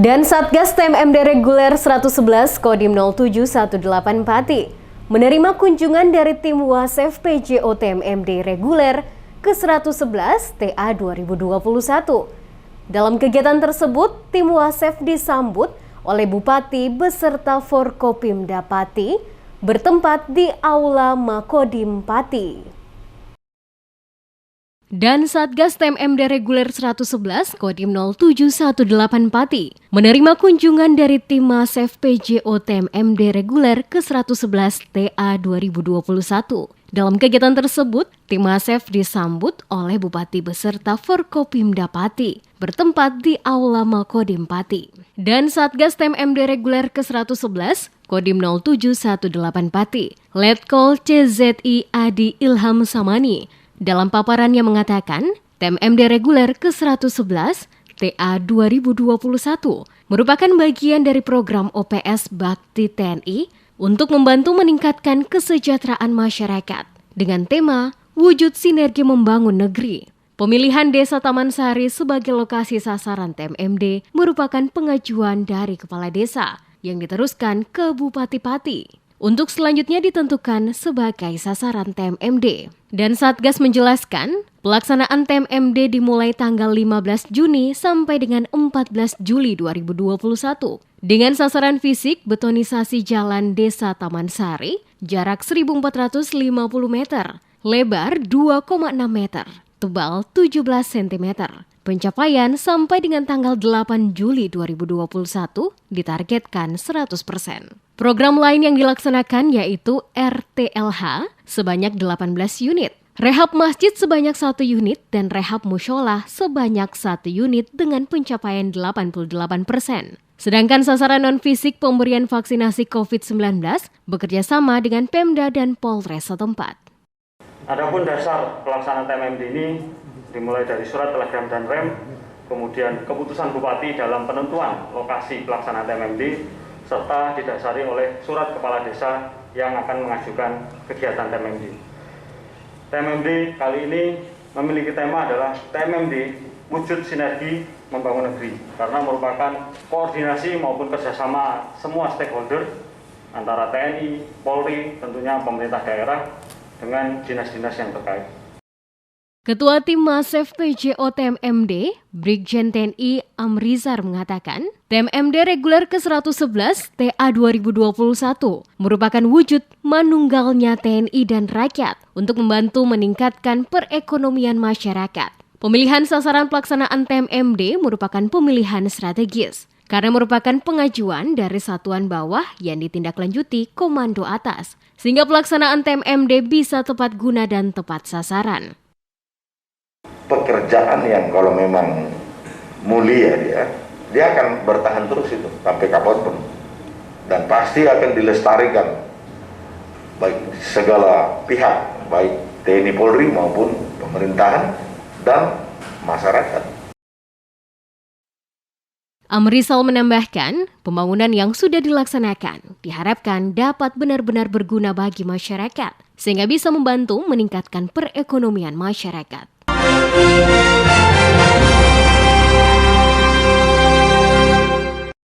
Dan Satgas TMMD Reguler 111 Kodim 0718 Pati menerima kunjungan dari tim Wasef PJO TMMD Reguler ke-111 TA 2021. Dalam kegiatan tersebut, tim Wasef disambut oleh Bupati beserta Forkopimda Pati bertempat di Aula Makodim Pati. Dan Satgas TMMD Reguler 111 Kodim 0718 Pati menerima kunjungan dari tim Wasef PJO TMMD Reguler ke-111 TA 2021. Dalam kegiatan tersebut, tim Wasef disambut oleh Bupati beserta Forkopimda Pati bertempat di Aula Makodim Pati. Dan Satgas TMMD Reguler ke-111 Kodim 0718 Pati, Letkol CZI Adi Ilham Samani dalam paparannya mengatakan, TMMD Reguler ke-111 TA 2021 merupakan bagian dari program OPS Bakti TNI untuk membantu meningkatkan kesejahteraan masyarakat dengan tema Wujud Sinergi Membangun Negeri. Pemilihan Desa Taman Sari sebagai lokasi sasaran TMMD merupakan pengajuan dari Kepala Desa yang diteruskan ke Bupati Pati untuk selanjutnya ditentukan sebagai sasaran TMMD. Dan Satgas menjelaskan, pelaksanaan TMMD dimulai tanggal 15 Juni sampai dengan 14 Juli 2021 dengan sasaran fisik betonisasi jalan Desa Taman Sari, jarak 1.450 meter, lebar 2,6 meter, tebal 17 cm. Pencapaian sampai dengan tanggal 8 Juli 2021 ditargetkan 100%. Program lain yang dilaksanakan yaitu RTLH sebanyak 18 unit, rehab masjid sebanyak 1 unit, dan rehab mushola sebanyak 1 unit dengan pencapaian 88%. Sedangkan sasaran non-fisik pemberian vaksinasi COVID-19 bekerja sama dengan Pemda dan Polres setempat. Adapun dasar pelaksanaan TMMD ini dimulai dari surat telegram dan rem, kemudian keputusan Bupati dalam penentuan lokasi pelaksanaan TMMD, serta didasari oleh surat Kepala Desa yang akan mengajukan kegiatan TMMD. TMMD kali ini memiliki tema adalah TMMD Wujud Sinergi Membangun Negeri, karena merupakan koordinasi maupun kerjasama semua stakeholder antara TNI, Polri, tentunya pemerintah daerah dengan dinas-dinas yang terkait. Ketua Tim Wasef PJO TMMD, Brigjen TNI Amrizar mengatakan, TMMD Reguler ke-111 TA 2021 merupakan wujud manunggalnya TNI dan rakyat untuk membantu meningkatkan perekonomian masyarakat. Pemilihan sasaran pelaksanaan TMMD merupakan pemilihan strategis karena merupakan pengajuan dari satuan bawah yang ditindaklanjuti komando atas, sehingga pelaksanaan TMMD bisa tepat guna dan tepat sasaran. Pekerjaan yang kalau memang mulia dia akan bertahan terus itu sampai kapanpun, dan pasti akan dilestarikan baik segala pihak, baik TNI Polri maupun pemerintahan dan masyarakat. Amrizal menambahkan, pembangunan yang sudah dilaksanakan diharapkan dapat benar-benar berguna bagi masyarakat, sehingga bisa membantu meningkatkan perekonomian masyarakat.